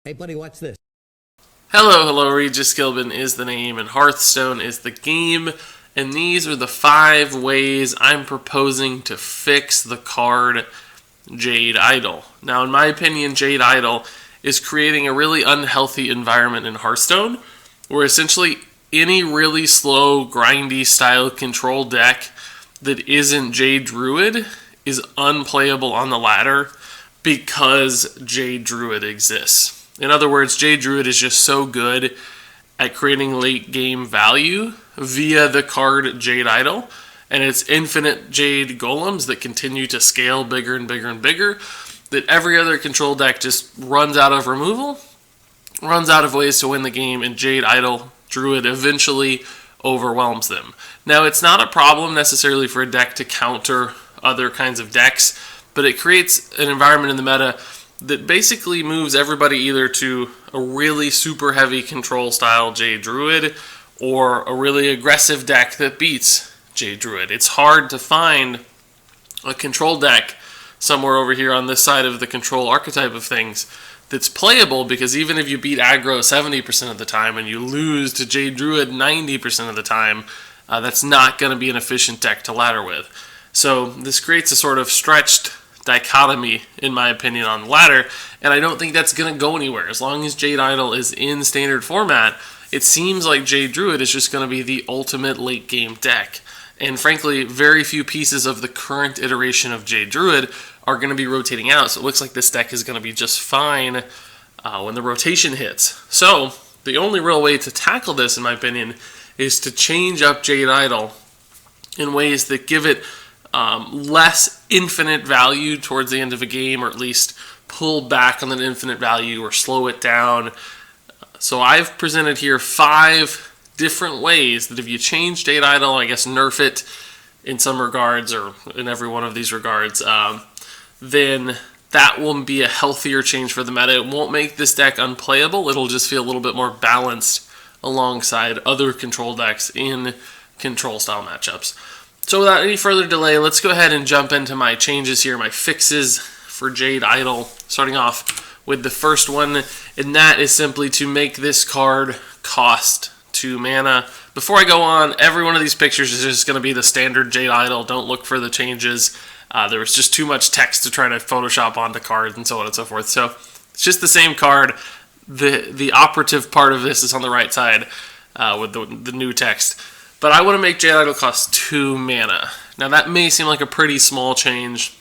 Hey, buddy, watch this. Hello, Regis Gilbin is the name, and Hearthstone is the game, and these are the 5 ways I'm proposing to fix the card Jade Idol. Now, in my opinion, Jade Idol is creating a really unhealthy environment in Hearthstone, where essentially any really slow, grindy style control deck that isn't Jade Druid is unplayable on the ladder because Jade Druid exists. In other words, Jade Druid is just so good at creating late game value via the card Jade Idol and its infinite Jade Golems that continue to scale bigger and bigger and bigger, that every other control deck just runs out of removal, runs out of ways to win the game, and Jade Idol Druid eventually overwhelms them. Now, it's not a problem necessarily for a deck to counter other kinds of decks, but it creates an environment in the meta that basically moves everybody either to a really super heavy control style Jade Druid or a really aggressive deck that beats Jade Druid. It's hard to find a control deck somewhere over here on this side of the control archetype of things that's playable, because even if you beat aggro 70% of the time and you lose to Jade Druid 90% of the time, that's not going to be an efficient deck to ladder with. So this creates a sort of stretched dichotomy, in my opinion, on the ladder, and I don't think that's going to go anywhere. As long as Jade Idol is in standard format, it seems like Jade Druid is just going to be the ultimate late game deck. And frankly, very few pieces of the current iteration of Jade Druid are going to be rotating out, so it looks like this deck is going to be just fine when the rotation hits. So the only real way to tackle this, in my opinion, is to change up Jade Idol in ways that give it less infinite value towards the end of a game, or at least pull back on that infinite value or slow it down. So I've presented here 5 different ways that if you change Jade Idol, I guess nerf it in some regards, or in every one of these regards, then that will be a healthier change for the meta. It won't make this deck unplayable. It'll just feel a little bit more balanced alongside other control decks in control style matchups. So without any further delay, let's go ahead and jump into my changes here, my fixes for Jade Idol, starting off with the first one, and that is simply to make this card cost 2 mana. Before I go on, every one of these pictures is just going to be the standard Jade Idol. Don't look for the changes. There was just too much text to try to Photoshop onto cards and so on and so forth. So it's just the same card. The operative part of this is on the right side with the new text. But I want to make Jade Idol cost 2 mana. Now that may seem like a pretty small change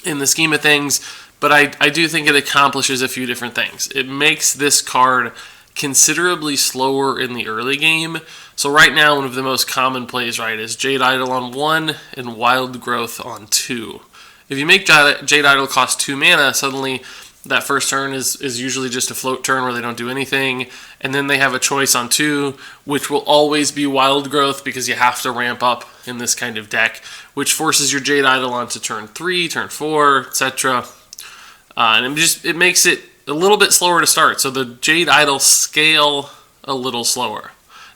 in the scheme of things, but I do think it accomplishes a few different things. It makes this card considerably slower in the early game. So right now, one of the most common plays, right, is Jade Idol on 1 and Wild Growth on 2. If you make Jade Idol cost 2 mana, suddenly that first turn is usually just a float turn where they don't do anything, and then they have a choice on 2, which will always be Wild Growth because you have to ramp up in this kind of deck, which forces your Jade Idol onto turn 3, turn 4, etc. And it makes it a little bit slower to start, so the Jade Idol scale a little slower.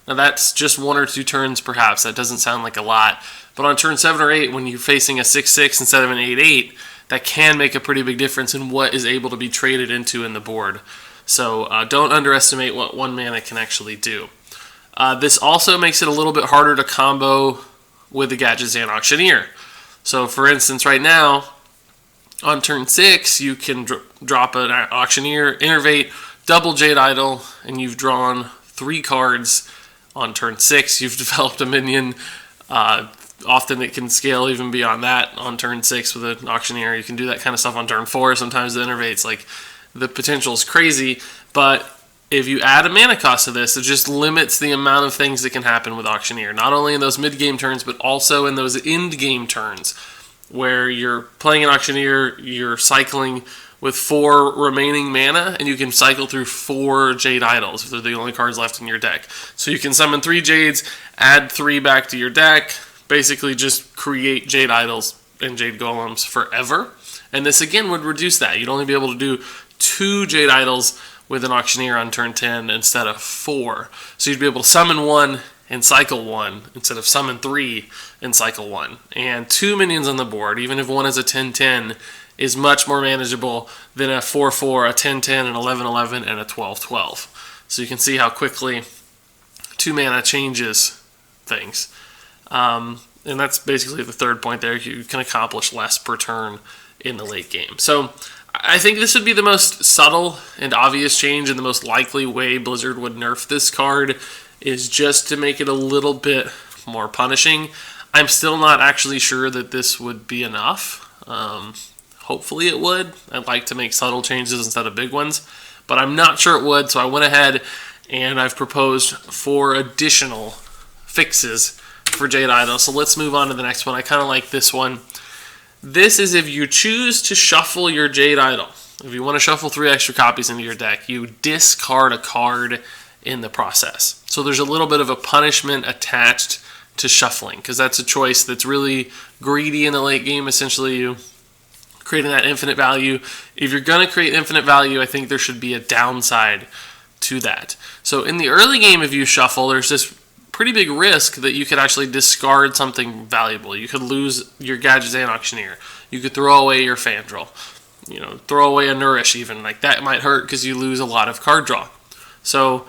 Now that's just 1 or 2 turns perhaps, that doesn't sound like a lot, but on turn 7 or 8 when you're facing a 6-6 instead of an 8-8, that can make a pretty big difference in what is able to be traded into in the board. So don't underestimate what 1 mana can actually do. This also makes it a little bit harder to combo with the Gadgetzan Auctioneer. So for instance, right now, on turn 6, you can drop an Auctioneer, Innervate, double Jade Idol, and you've drawn 3 cards on turn 6. You've developed a minion. Often it can scale even beyond that on turn 6 with an Auctioneer. You can do that kind of stuff on turn 4. Sometimes the Innervate's like, the potential is crazy, but if you add a mana cost to this, it just limits the amount of things that can happen with Auctioneer. Not only in those mid-game turns, but also in those end-game turns, where you're playing an Auctioneer, you're cycling with 4 remaining mana, and you can cycle through 4 Jade Idols if they're the only cards left in your deck. So you can summon 3 Jades, add 3 back to your deck, basically just create Jade Idols and Jade Golems forever. And this again would reduce that. You'd only be able to do 2 Jade Idols with an Auctioneer on turn 10 instead of 4. So you'd be able to summon 1 and cycle 1 instead of summon 3 and cycle 1. And 2 minions on the board, even if one is a 10-10, is much more manageable than a 4-4, a 10-10, an 11-11, and a 12-12. So you can see how quickly 2 mana changes things. And that's basically the third point there. You can accomplish less per turn in the late game. So I think this would be the most subtle and obvious change, and the most likely way Blizzard would nerf this card is just to make it a little bit more punishing. I'm still not actually sure that this would be enough. Hopefully it would. I'd like to make subtle changes instead of big ones, but I'm not sure it would, so I went ahead and I've proposed 4 additional fixes for Jade Idol. So let's move on to the next one. I kind of like this one. This is if you choose to shuffle your Jade Idol. If you want to shuffle 3 extra copies into your deck, you discard a card in the process. So there's a little bit of a punishment attached to shuffling, because that's a choice that's really greedy in the late game. Essentially, you creating that infinite value. If you're going to create infinite value, I think there should be a downside to that. So in the early game, if you shuffle, there's this pretty big risk that you could actually discard something valuable. You could lose your Gadgetzan Auctioneer. You could throw away your Fandral. Throw away a Nourish even. Like, that might hurt because you lose a lot of card draw. So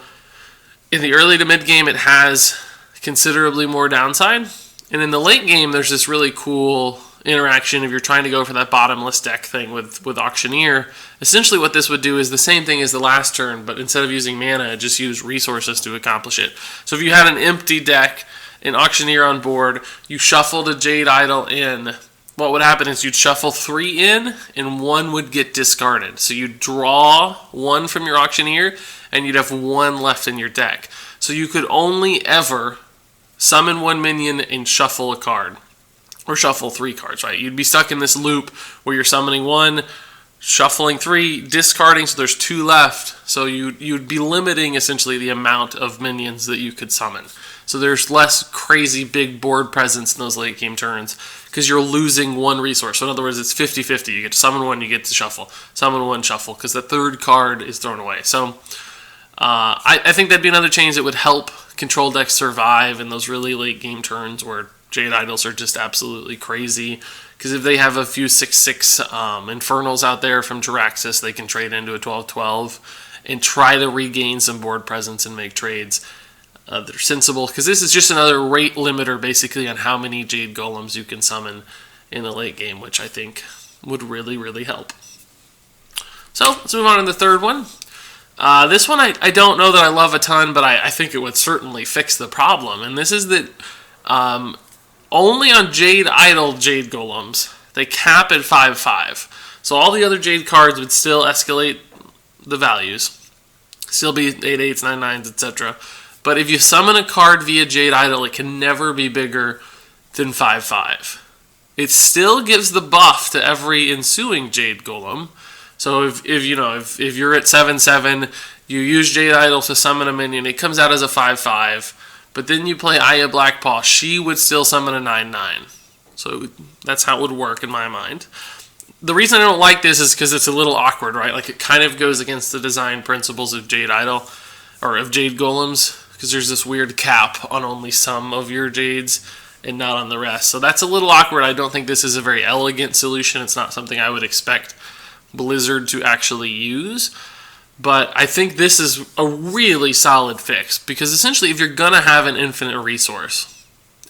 in the early to mid game, it has considerably more downside. And in the late game, there's this really cool interaction if you're trying to go for that bottomless deck thing with Auctioneer. Essentially what this would do is the same thing as the last turn, but instead of using mana, just use resources to accomplish it. So if you had an empty deck, an Auctioneer on board, you shuffled a Jade Idol in, what would happen is you'd shuffle 3 in, and 1 would get discarded. So you'd draw 1 from your Auctioneer, and you'd have 1 left in your deck. So you could only ever summon 1 minion and shuffle a card. Or shuffle 3 cards, right? You'd be stuck in this loop where you're summoning 1, shuffling 3, discarding, so there's 2 left. So you'd be limiting essentially the amount of minions that you could summon. So there's less crazy big board presence in those late game turns because you're losing 1 resource. So in other words, it's 50-50. You get to summon 1, you get to shuffle. Summon 1, shuffle, because the 3rd card is thrown away. So I think that'd be another change that would help control decks survive in those really late game turns where Jade Idols are just absolutely crazy, because if they have a few 6/6 Infernals out there from Jiraxis, they can trade into a 12/12 and try to regain some board presence and make trades that are sensible, because this is just another rate limiter basically on how many Jade Golems you can summon in the late game, which I think would really, really help. So let's move on to the third one. This one I don't know that I love a ton, but I think it would certainly fix the problem, and this is that only on Jade Idol Jade Golems, they cap at 5/5. So all the other Jade cards would still escalate the values. Still be 8/8s, 9/9s, etc. But if you summon a card via Jade Idol, it can never be bigger than 5/5. It still gives the buff to every ensuing Jade Golem. So if you're at 7/7, you use Jade Idol to summon a minion, it comes out as a 5/5. But then you play Aya Blackpaw, she would still summon a 9/9. So that's how it would work in my mind. The reason I don't like this is because it's a little awkward, right? Like, it kind of goes against the design principles of Jade Idol, or of Jade Golems, because there's this weird cap on only some of your Jades and not on the rest. So that's a little awkward. I don't think this is a very elegant solution. It's not something I would expect Blizzard to actually use. But I think this is a really solid fix, because essentially if you're going to have an infinite resource,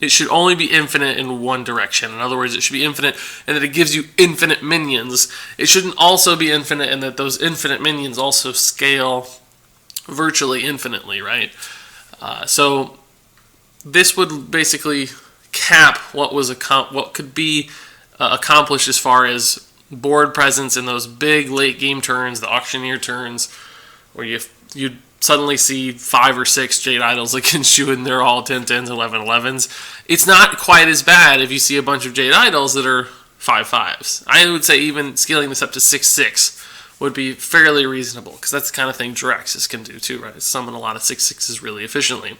it should only be infinite in one direction. In other words, it should be infinite and that it gives you infinite minions. It shouldn't also be infinite and that those infinite minions also scale virtually infinitely, right? So this would basically cap what could be accomplished as far as board presence in those big late game turns, the Auctioneer turns, where you suddenly see 5 or 6 Jade Idols against you and they're all 10/10s, 11/11s. It's not quite as bad if you see a bunch of Jade Idols that are 5/5s. I would say even scaling this up to 6/6 would be fairly reasonable, because that's the kind of thing Jiraxis can do too, right? Summon a lot of 6/6s really efficiently.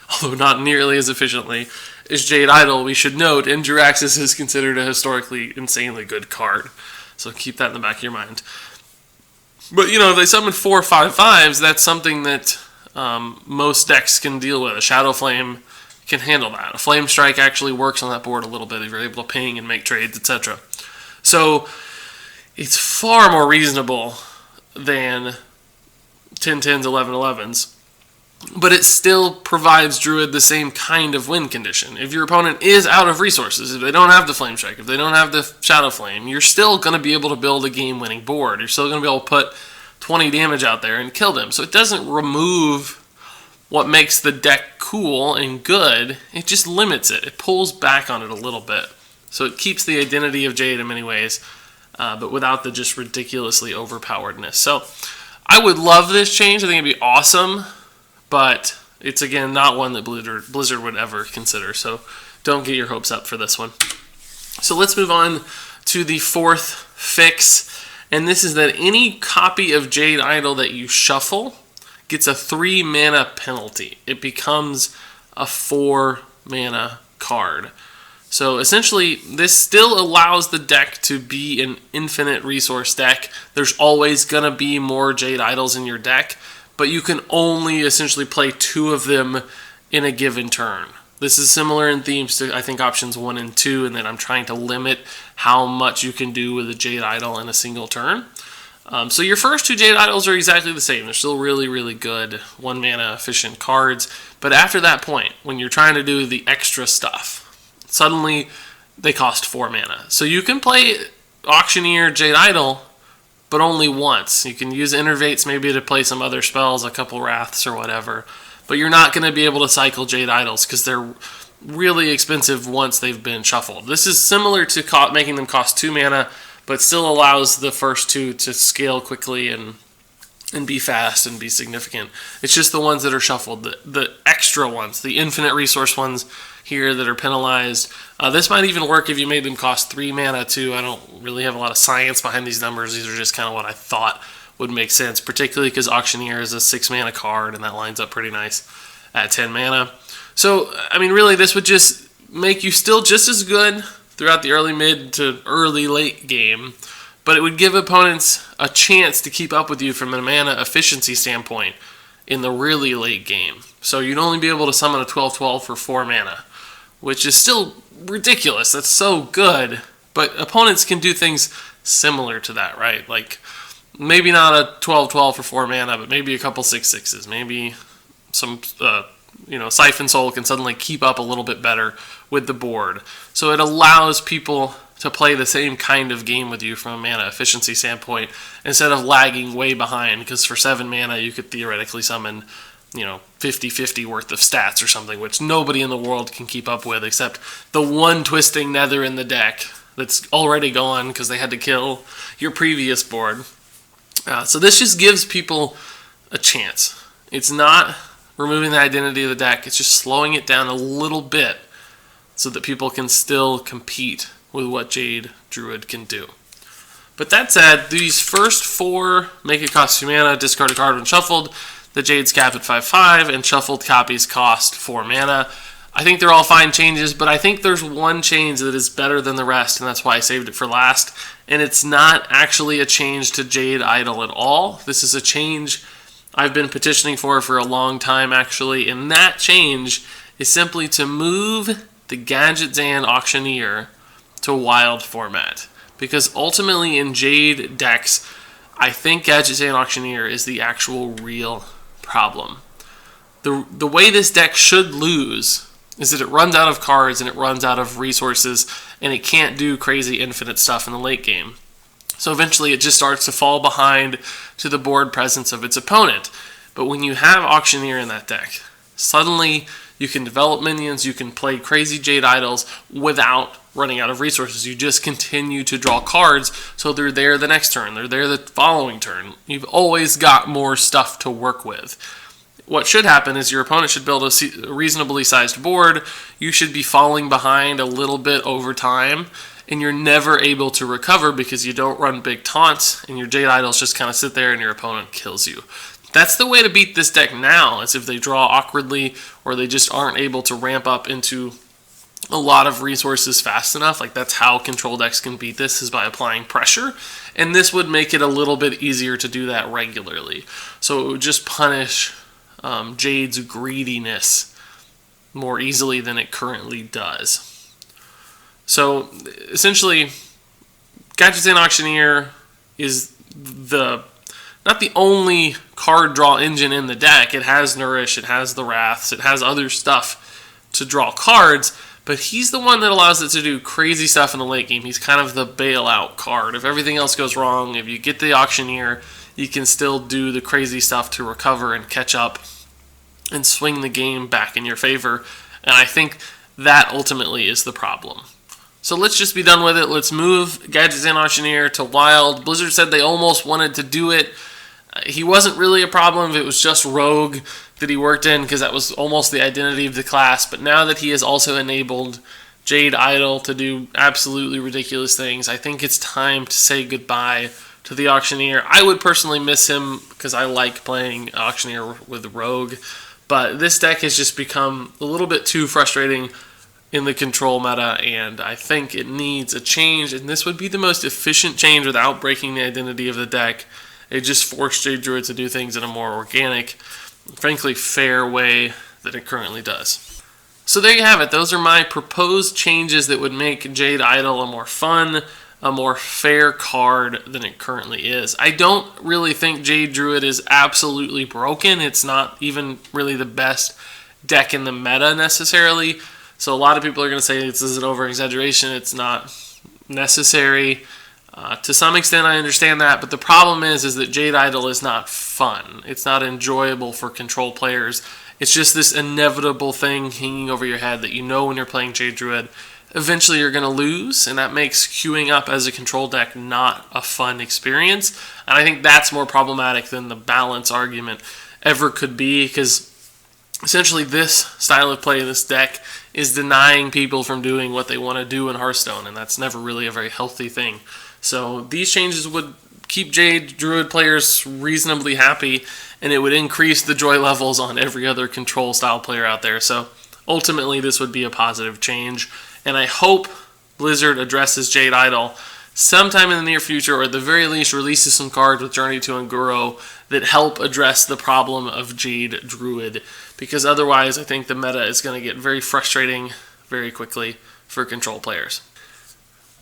Although not nearly as efficiently as Jade Idol, we should note, and Jiraxis is considered a historically insanely good card. So keep that in the back of your mind. But, if they summon 4 5/5s, that's something that most decks can deal with. A Shadow Flame can handle that. A Flame Strike actually works on that board a little bit if you're able to ping and make trades, etc. So it's far more reasonable than 10-10s, 11-11s. But it still provides Druid the same kind of win condition. If your opponent is out of resources, if they don't have the Flame Strike, if they don't have the Shadow Flame, you're still going to be able to build a game-winning board. You're still going to be able to put 20 damage out there and kill them. So it doesn't remove what makes the deck cool and good. It just limits it. It pulls back on it a little bit. So it keeps the identity of Jade in many ways, but without the just ridiculously overpoweredness. So I would love this change. I think it'd be awesome. But it's, again, not one that Blizzard would ever consider. So don't get your hopes up for this one. So let's move on to the fourth fix. And this is that any copy of Jade Idol that you shuffle gets a 3 mana penalty. It becomes a 4 mana card. So essentially, this still allows the deck to be an infinite resource deck. There's always going to be more Jade Idols in your deck, but you can only essentially play 2 of them in a given turn. This is similar in themes to, I think, options 1 and 2, and that I'm trying to limit how much you can do with a Jade Idol in a single turn. So your first 2 Jade Idols are exactly the same. They're still really, really good 1 mana efficient cards. But after that point, when you're trying to do the extra stuff, suddenly they cost 4 mana. So you can play Auctioneer Jade Idol, but only once. You can use Innervates maybe to play some other spells, a couple Wraths or whatever. But you're not going to be able to cycle Jade Idols because they're really expensive once they've been shuffled. This is similar to making them cost 2 mana, but still allows the first 2 to scale quickly and be fast and be significant. It's just the ones that are shuffled, the extra ones, the infinite resource ones here that are penalized. This might even work if you made them cost 3 mana too. I don't really have a lot of science behind these numbers. These are just kind of what I thought would make sense, particularly because Auctioneer is a 6 mana card, and that lines up pretty nice at 10 mana. So, I mean, really, this would just make you still just as good throughout the early mid to early late game, but it would give opponents a chance to keep up with you from a mana efficiency standpoint in the really late game. So you'd only be able to summon a 12/12 for 4 mana, which is still ridiculous. That's so good, but opponents can do things similar to that, right? Like, maybe not a 12/12 for 4 mana, but maybe a couple 6/6s. Maybe some, Siphon Soul can suddenly keep up a little bit better with the board. So it allows people to play the same kind of game with you from a mana efficiency standpoint instead of lagging way behind, because for 7 mana you could theoretically summon 50-50 worth of stats or something, which nobody in the world can keep up with except the one Twisting Nether in the deck that's already gone because they had to kill your previous board. So this just gives people a chance. It's not removing the identity of the deck, it's just slowing it down a little bit so that people can still compete with what Jade Druid can do. But that said, these first 4 make it cost 2 mana, discard a card when shuffled. The Jade's capped at 5/5, and shuffled copies cost 4 mana. I think they're all fine changes, but I think there's one change that is better than the rest, and that's why I saved it for last. And it's not actually a change to Jade Idol at all. This is a change I've been petitioning for a long time, actually, and that change is simply to move the Gadget Zan Auctioneer to wild format. Because ultimately in Jade decks, I think Gadget Zan Auctioneer is the actual real problem. The way this deck should lose is that it runs out of cards and it runs out of resources and it can't do crazy infinite stuff in the late game. So eventually it just starts to fall behind to the board presence of its opponent. But when you have Auctioneer in that deck, suddenly you can develop minions, you can play crazy Jade Idols without running out of resources. You just continue to draw cards, so they're there the next turn, they're there the following turn. You've always got more stuff to work with. What should happen is your opponent should build a reasonably sized board. You should be falling behind a little bit over time, and you're never able to recover because you don't run big taunts, and your Jade Idols just kind of sit there and your opponent kills you. That's the way to beat this deck now, is if they draw awkwardly or they just aren't able to ramp up into a lot of resources fast enough. Like, that's how control decks can beat this, is by applying pressure, and this would make it a little bit easier to do that regularly. So it would just punish Jade's greediness more easily than it currently does. So essentially, Gadget Zan Auctioneer is not the only card draw engine in the deck. It has Nourish, it has the Wraths, it has other stuff to draw cards, but he's the one that allows it to do crazy stuff in the late game. He's kind of the bailout card. If everything else goes wrong, if you get the Auctioneer, you can still do the crazy stuff to recover and catch up and swing the game back in your favor. And I think that ultimately is the problem. So let's just be done with it. Let's move Gadgets and Auctioneer to Wild. Blizzard said they almost wanted to do it. He wasn't really a problem if it was just Rogue that he worked in, because that was almost the identity of the class. But now that he has also enabled Jade Idol to do absolutely ridiculous things, I think it's time to say goodbye to the Auctioneer. I would personally miss him because I like playing Auctioneer with Rogue, but this deck has just become a little bit too frustrating in the control meta, and I think it needs a change, and this would be the most efficient change without breaking the identity of the deck. It just forced Jade Druid to do things in a more organic, frankly fair way than it currently does. So there you have it. Those are my proposed changes that would make Jade Idol a more fun, a more fair card than it currently is. I don't really think Jade Druid is absolutely broken. It's not even really the best deck in the meta necessarily. So a lot of people are going to say this is an over-exaggeration. It's not necessary. To some extent, I understand that, but the problem is that Jade Idol is not fun. It's not enjoyable for control players. It's just this inevitable thing hanging over your head that you know when you're playing Jade Druid, eventually you're going to lose, and that makes queuing up as a control deck not a fun experience. And I think that's more problematic than the balance argument ever could be, because essentially this style of play, this deck, is denying people from doing what they want to do in Hearthstone, and that's never really a very healthy thing. So these changes would keep Jade Druid players reasonably happy, and it would increase the joy levels on every other control style player out there. So ultimately this would be a positive change, and I hope Blizzard addresses Jade Idol sometime in the near future, or at the very least releases some cards with Journey to Unguro that help address the problem of Jade Druid, because otherwise I think the meta is going to get very frustrating very quickly for control players.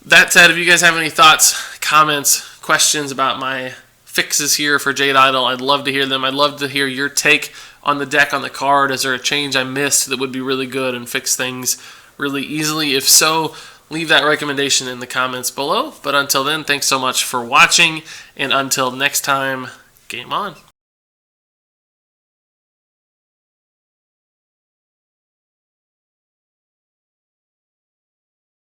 That said, if you guys have any thoughts, comments, questions about my fixes here for Jade Idol, I'd love to hear them. I'd love to hear your take on the deck, on the card. Is there a change I missed that would be really good and fix things really easily? If so, leave that recommendation in the comments below. But until then, thanks so much for watching, and until next time, game on.